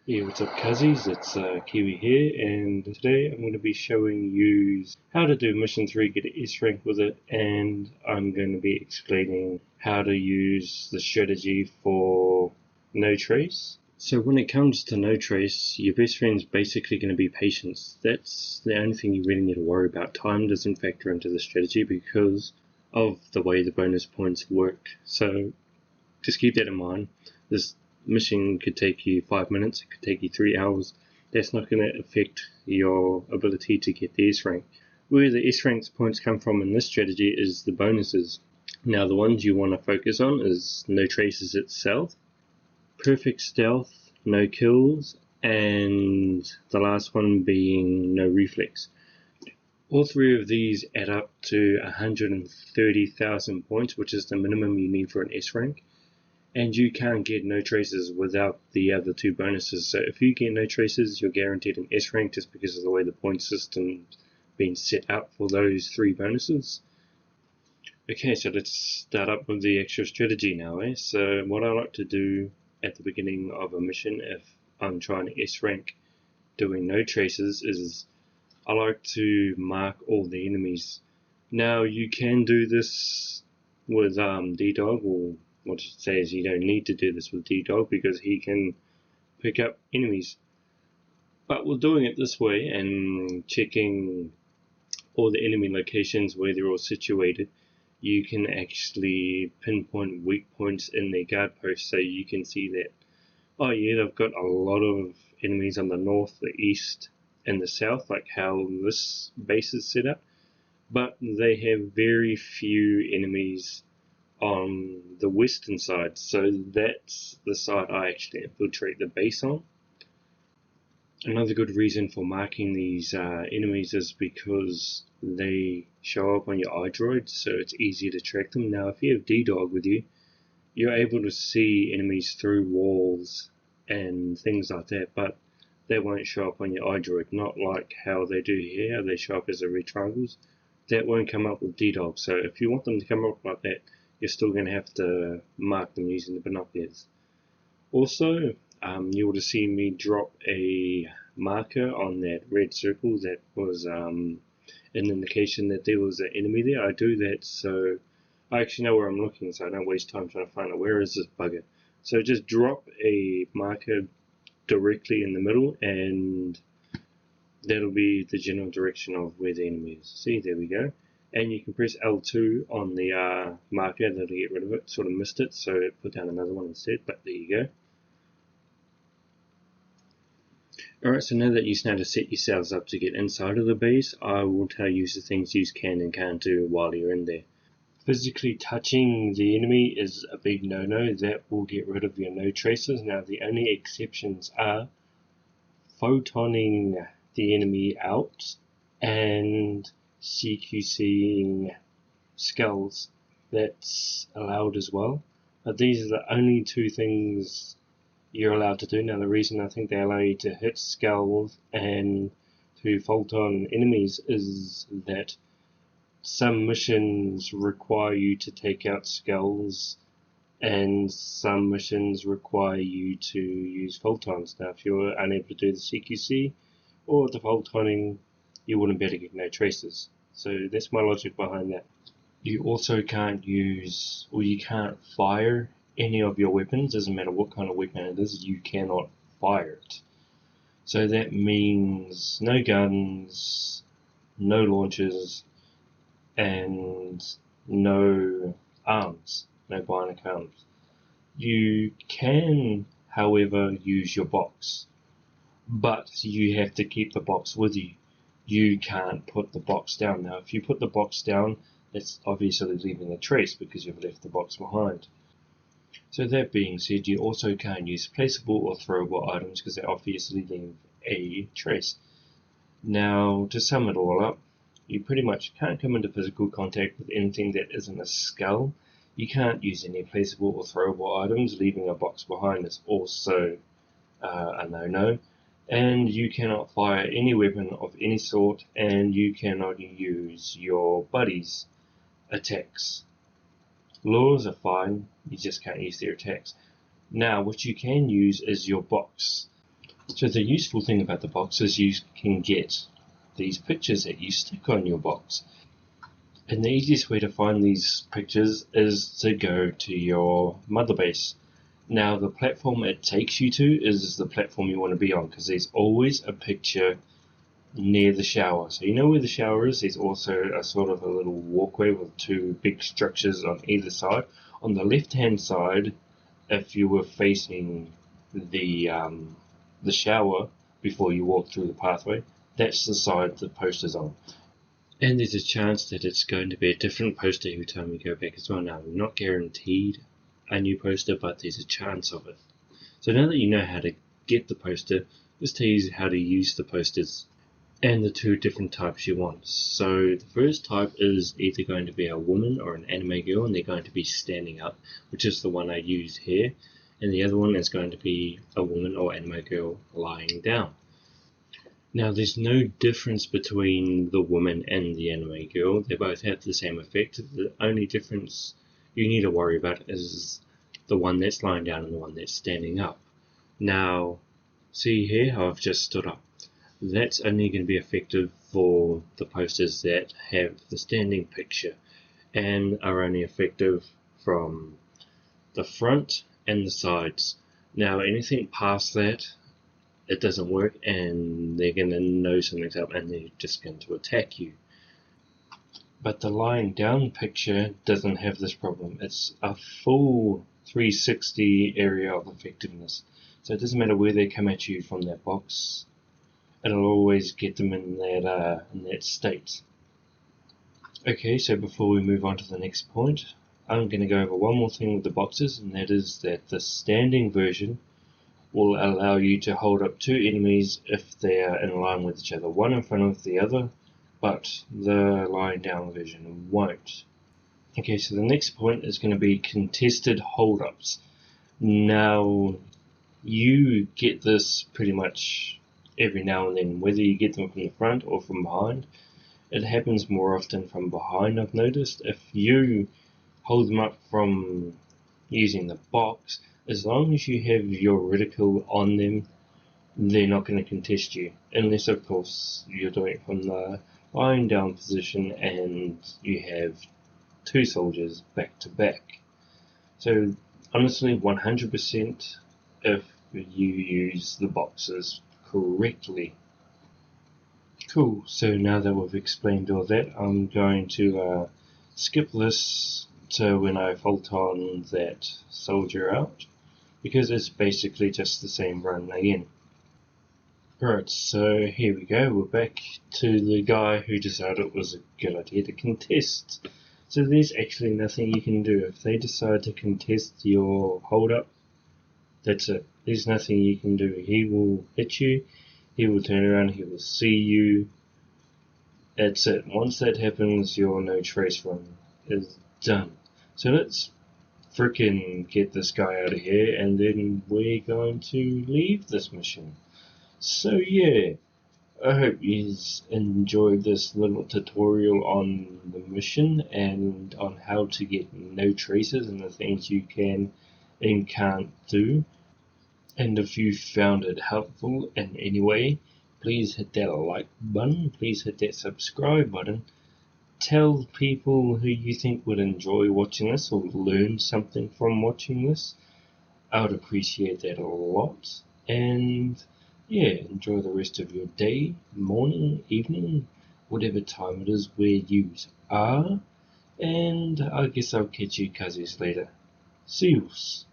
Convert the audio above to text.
Hey, what's up, Cuzzies? It's Kiwi here, and today I'm going to be showing you how to do Mission 3, get an S rank with it, and I'm going to be explaining how to use the strategy for no trace. So when it comes to no trace, your best friend's basically going to be patience. That's the only thing you really need to worry about. Time doesn't factor into the strategy because of the way the bonus points work. So just keep that in mind. This mission could take you 5 minutes, it could take you 3 hours. That's not going to affect your ability to get the S rank. Where the S rank points come from in this strategy is the bonuses. Now the ones you want to focus on is no traces itself, perfect stealth, no kills, and the last one being no reflex. All three of these add up to 130,000 points, which is the minimum you need for an S rank. And you can't get no traces without the other two bonuses. So if you get no traces, you're guaranteed an S rank just because of the way the point system's been set up for those three bonuses. Okay, so let's start up with the actual strategy now. So what I like to do at the beginning of a mission, if I'm trying to S rank doing no traces, is I like to mark all the enemies. Now you can do this with D-Dog, or what I should say is you don't need to do this with D-Dog because he can pick up enemies. But we're doing it this way and checking all the enemy locations where they're all situated. You can actually pinpoint weak points in their guard posts, so you can see that, oh yeah, they've got a lot of enemies on the north, the east, and the south, like how this base is set up. But they have very few enemies on the western side, so that's the side I actually infiltrate the base on. Another good reason for marking these enemies is because they show up on your iDroid, so it's easier to track them. Now if you have D-Dog with you, you're able to see enemies through walls and things like that, but they won't show up on your iDroid, not like how they do here. They show up as a red triangles. That won't come up with D-Dog, so if you want them to come up like that, you're still going to have to mark them using the binoculars. Also, you would have seen me drop a marker on that red circle that was an indication that there was an enemy there. I do that so I actually know where I'm looking, so I don't waste time trying to find out where is this bugger. So just drop a marker directly in the middle and that'll be the general direction of where the enemy is. See, there we go. And you can press L2 on the marker, that'll get rid of it. Sort of missed it, so put down another one instead, but there you go. Alright, so now that you know how to set yourselves up to get inside of the base, I will tell you the things you can and can't do while you're in there. Physically touching the enemy is a big no-no. That will get rid of your no traces. Now the only exceptions are photoning the enemy out and CQCing skulls. That's allowed as well. But these are the only two things you're allowed to do. Now the reason I think they allow you to hit skulls and to photon enemies is that some missions require you to take out skulls and some missions require you to use photons. Now if you're unable to do the CQC or the photoning, you wouldn't be able to get no traces. So that's my logic behind that. You also can't use, or you can't fire any of your weapons. Doesn't matter what kind of weapon it is, you cannot fire it. So that means no guns, no launchers, and no arms, no bionic arms. You can, however, use your box, but you have to keep the box with you. You can't put the box down. Now if you put the box down, that's obviously leaving a trace because you've left the box behind. So that being said, you also can't use placeable or throwable items because they obviously leave a trace. Now to sum it all up, you pretty much can't come into physical contact with anything that isn't a skull. You can't use any placeable or throwable items. Leaving a box behind is also a no-no. And you cannot fire any weapon of any sort, and you cannot use your buddy's attacks. Laws are fine, you just can't use their attacks. Now what you can use is your box. So the useful thing about the box is you can get these pictures that you stick on your box. And the easiest way to find these pictures is to go to your mother base. Now the platform it takes you to is the platform you want to be on, because there's always a picture near the shower. So you know where the shower is, there's also a sort of a little walkway with two big structures on either side. On the left hand side, if you were facing the shower before you walk through the pathway, that's the side the poster's on. And there's a chance that it's going to be a different poster every time we go back as well. Now, we're not guaranteed a new poster, but there's a chance of it. So now that you know how to get the poster, let's tell you how to use the posters and the two different types you want. So the first type is either going to be a woman or an anime girl, and they're going to be standing up, which is the one I use here. And the other one is going to be a woman or anime girl lying down. Now there's no difference between the woman and the anime girl. They both have the same effect. The only difference you need to worry about is the one that's lying down and the one that's standing up. Now, see here how I've just stood up. That's only going to be effective for the posters that have the standing picture and are only effective from the front and the sides. Now anything past that, it doesn't work, and they're going to know something's up and they're just going to attack you. But the lying down picture doesn't have this problem. It's a full 360 area of effectiveness. So it doesn't matter where they come at you from that box, it'll always get them in that state. Okay, so before we move on to the next point, I'm going to go over one more thing with the boxes, and that is that the standing version will allow you to hold up two enemies if they are in line with each other, one in front of the other, but the lying down version won't. Okay, so the next point is going to be contested hold-ups. Now, you get this pretty much every now and then, whether you get them from the front or from behind. It happens more often from behind, I've noticed. If you hold them up from using the box, as long as you have your reticle on them, they're not going to contest you, unless of course you're doing it from the lying down position and you have two soldiers back to back. So honestly, 100% if you use the boxes correctly. Cool, so now that we've explained all that, I'm going to skip this to when I Photon that soldier out, because it's basically just the same run again. Right, so here we go, we're back to the guy who decided it was a good idea to contest. So there's actually nothing you can do. If they decide to contest your hold up, that's it. There's nothing you can do. He will hit you, he will turn around, he will see you. That's it. Once that happens, your no trace run is done. So let's frickin' get this guy out of here, and then we're going to leave this mission. So yeah, I hope you enjoyed this little tutorial on the mission and on how to get no traces and the things you can and can't do. And if you found it helpful in any way, please hit that like button, please hit that subscribe button. Tell people who you think would enjoy watching this or learn something from watching this. I would appreciate that a lot. And yeah, enjoy the rest of your day, morning, evening, whatever time it is where you are. And I guess I'll catch you cuzzies later. See yous.